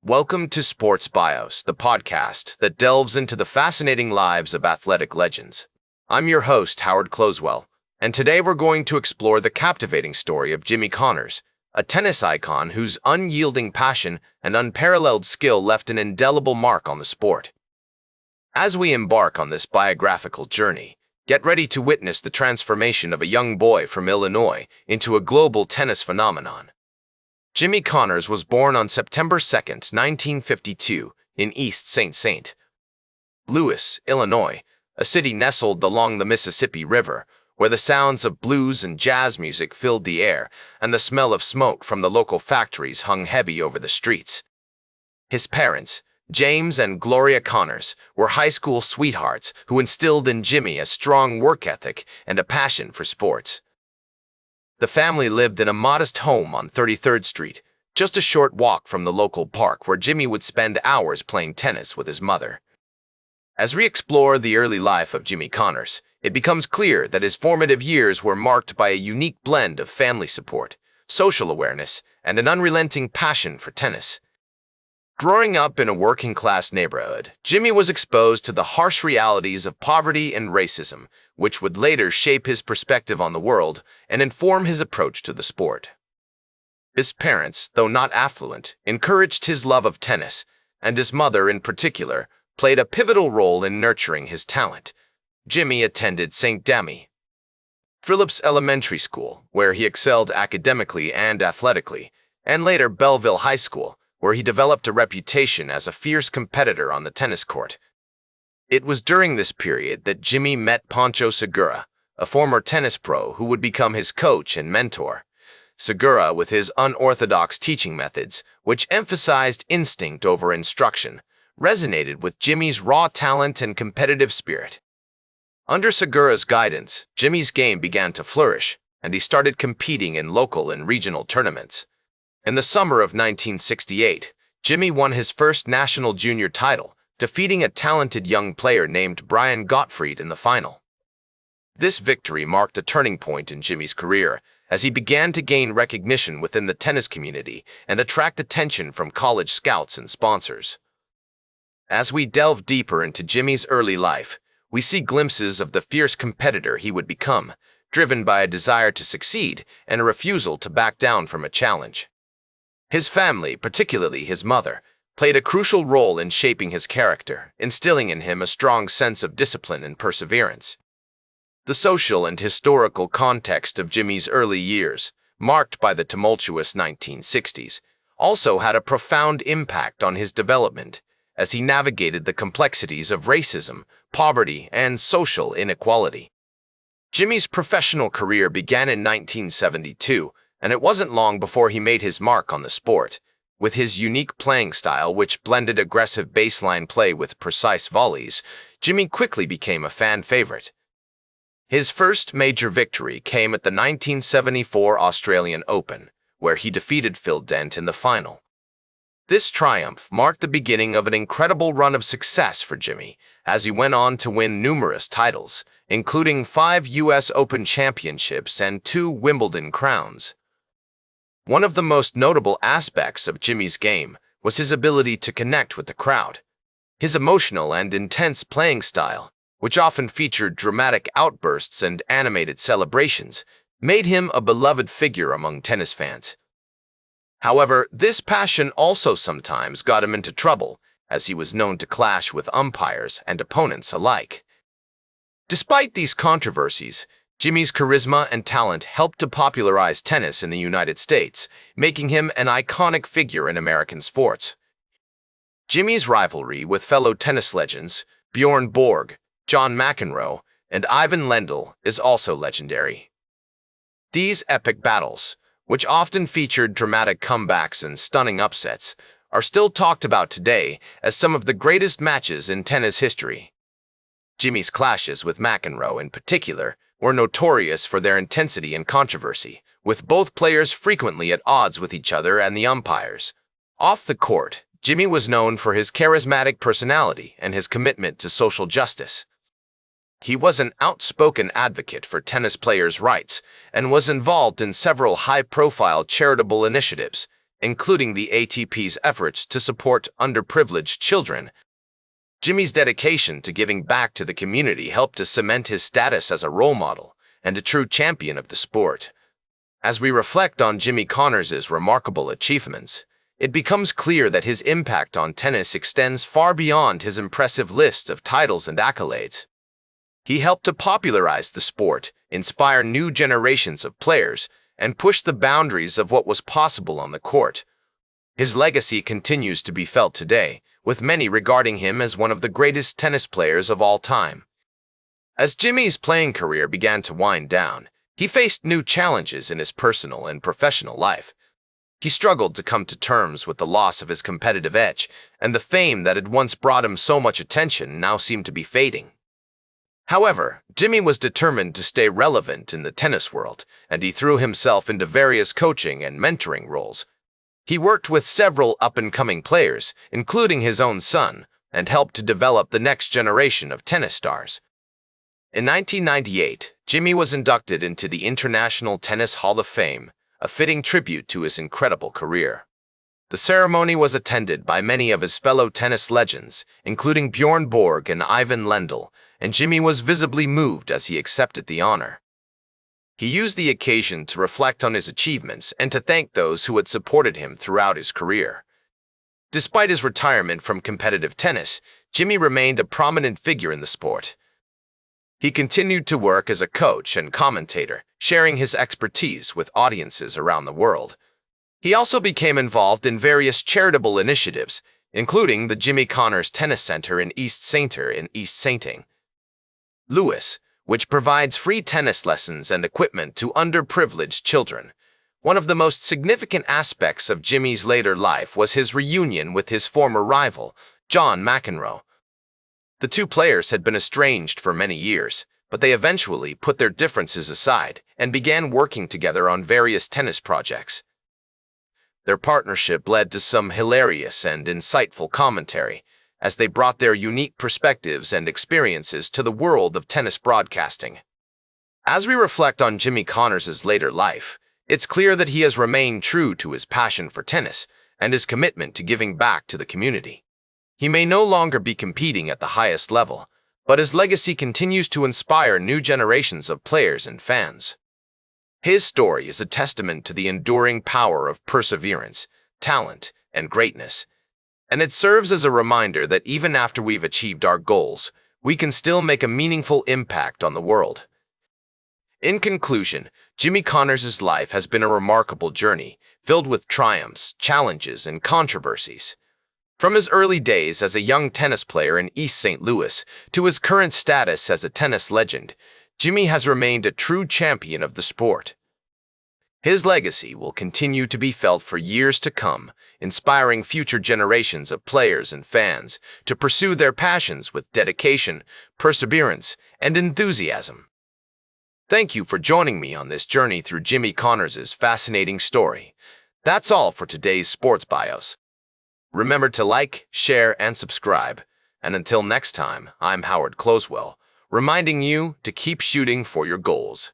Welcome to Sports Bios, the podcast that delves into the fascinating lives of athletic legends. I'm your host, Howard Closewell, and today we're going to explore the captivating story of Jimmy Connors, a tennis icon whose unyielding passion and unparalleled skill left an indelible mark on the sport. As we embark on this biographical journey, get ready to witness the transformation of a young boy from Illinois into a global tennis phenomenon. Jimmy Connors was born on September 2, 1952, in East St. Louis, Illinois, a city nestled along the Mississippi River, where the sounds of blues and jazz music filled the air and the smell of smoke from the local factories hung heavy over the streets. His parents, James and Gloria Connors, were high school sweethearts who instilled in Jimmy a strong work ethic and a passion for sports. The family lived in a modest home on 33rd Street, just a short walk from the local park where Jimmy would spend hours playing tennis with his mother. As we explore the early life of Jimmy Connors, it becomes clear that his formative years were marked by a unique blend of family support, social awareness, and an unrelenting passion for tennis. Growing up in a working-class neighborhood, Jimmy was exposed to the harsh realities of poverty and racism, which would later shape his perspective on the world and inform his approach to the sport. His parents, though not affluent, encouraged his love of tennis, and his mother, in particular, played a pivotal role in nurturing his talent. Jimmy attended St. Dami Phillips Elementary School, where he excelled academically and athletically, and later Belleville High School, where he developed a reputation as a fierce competitor on the tennis court. It was during this period that Jimmy met Pancho Segura, a former tennis pro who would become his coach and mentor. Segura, with his unorthodox teaching methods, which emphasized instinct over instruction, resonated with Jimmy's raw talent and competitive spirit. Under Segura's guidance, Jimmy's game began to flourish, and he started competing in local and regional tournaments. In the summer of 1968, Jimmy won his first national junior title, defeating a talented young player named Brian Gottfried in the final. This victory marked a turning point in Jimmy's career, as he began to gain recognition within the tennis community and attract attention from college scouts and sponsors. As we delve deeper into Jimmy's early life, we see glimpses of the fierce competitor he would become, driven by a desire to succeed and a refusal to back down from a challenge. His family, particularly his mother, played a crucial role in shaping his character, instilling in him a strong sense of discipline and perseverance. The social and historical context of Jimmy's early years, marked by the tumultuous 1960s, also had a profound impact on his development as he navigated the complexities of racism, poverty, and social inequality. Jimmy's professional career began in 1972, and it wasn't long before he made his mark on the sport. With his unique playing style, which blended aggressive baseline play with precise volleys, Jimmy quickly became a fan favorite. His first major victory came at the 1974 Australian Open, where he defeated Phil Dent in the final. This triumph marked the beginning of an incredible run of success for Jimmy, as he went on to win numerous titles, including 5 U.S. Open championships and 2 Wimbledon crowns. One of the most notable aspects of Jimmy's game was his ability to connect with the crowd. His emotional and intense playing style, which often featured dramatic outbursts and animated celebrations, made him a beloved figure among tennis fans. However, this passion also sometimes got him into trouble, as he was known to clash with umpires and opponents alike. Despite these controversies, Jimmy's charisma and talent helped to popularize tennis in the United States, making him an iconic figure in American sports. Jimmy's rivalry with fellow tennis legends Bjorn Borg, John McEnroe, and Ivan Lendl is also legendary. These epic battles, which often featured dramatic comebacks and stunning upsets, are still talked about today as some of the greatest matches in tennis history. Jimmy's clashes with McEnroe in particular were notorious for their intensity and controversy, with both players frequently at odds with each other and the umpires. Off the court, Jimmy was known for his charismatic personality and his commitment to social justice. He was an outspoken advocate for tennis players' rights and was involved in several high-profile charitable initiatives, including the ATP's efforts to support underprivileged children. Jimmy's dedication to giving back to the community helped to cement his status as a role model and a true champion of the sport. As we reflect on Jimmy Connors' remarkable achievements, it becomes clear that his impact on tennis extends far beyond his impressive list of titles and accolades. He helped to popularize the sport, inspire new generations of players, and push the boundaries of what was possible on the court. His legacy continues to be felt today, with many regarding him as one of the greatest tennis players of all time. As Jimmy's playing career began to wind down, he faced new challenges in his personal and professional life. He struggled to come to terms with the loss of his competitive edge, and the fame that had once brought him so much attention now seemed to be fading. However, Jimmy was determined to stay relevant in the tennis world, and he threw himself into various coaching and mentoring roles. He worked with several up-and-coming players, including his own son, and helped to develop the next generation of tennis stars. In 1998, Jimmy was inducted into the International Tennis Hall of Fame, a fitting tribute to his incredible career. The ceremony was attended by many of his fellow tennis legends, including Bjorn Borg and Ivan Lendl, and Jimmy was visibly moved as he accepted the honor. He used the occasion to reflect on his achievements and to thank those who had supported him throughout his career. Despite his retirement from competitive tennis, Jimmy remained a prominent figure in the sport. He continued to work as a coach and commentator, sharing his expertise with audiences around the world. He also became involved in various charitable initiatives, including the Jimmy Connors Tennis Center in East St. Louis, which provides free tennis lessons and equipment to underprivileged children. One of the most significant aspects of Jimmy's later life was his reunion with his former rival, John McEnroe. The two players had been estranged for many years, but they eventually put their differences aside and began working together on various tennis projects. Their partnership led to some hilarious and insightful commentary, as they brought their unique perspectives and experiences to the world of tennis broadcasting. As we reflect on Jimmy Connors' later life, it's clear that he has remained true to his passion for tennis and his commitment to giving back to the community. He may no longer be competing at the highest level, but his legacy continues to inspire new generations of players and fans. His story is a testament to the enduring power of perseverance, talent, and greatness, and it serves as a reminder that even after we've achieved our goals, we can still make a meaningful impact on the world. In conclusion, Jimmy Connors' life has been a remarkable journey, filled with triumphs, challenges, and controversies. From his early days as a young tennis player in East St. Louis to his current status as a tennis legend, Jimmy has remained a true champion of the sport. His legacy will continue to be felt for years to come, inspiring future generations of players and fans to pursue their passions with dedication, perseverance, and enthusiasm. Thank you for joining me on this journey through Jimmy Connors' fascinating story. That's all for today's Sports Bios. Remember to like, share, and subscribe. And until next time, I'm Howard Closewell, reminding you to keep shooting for your goals.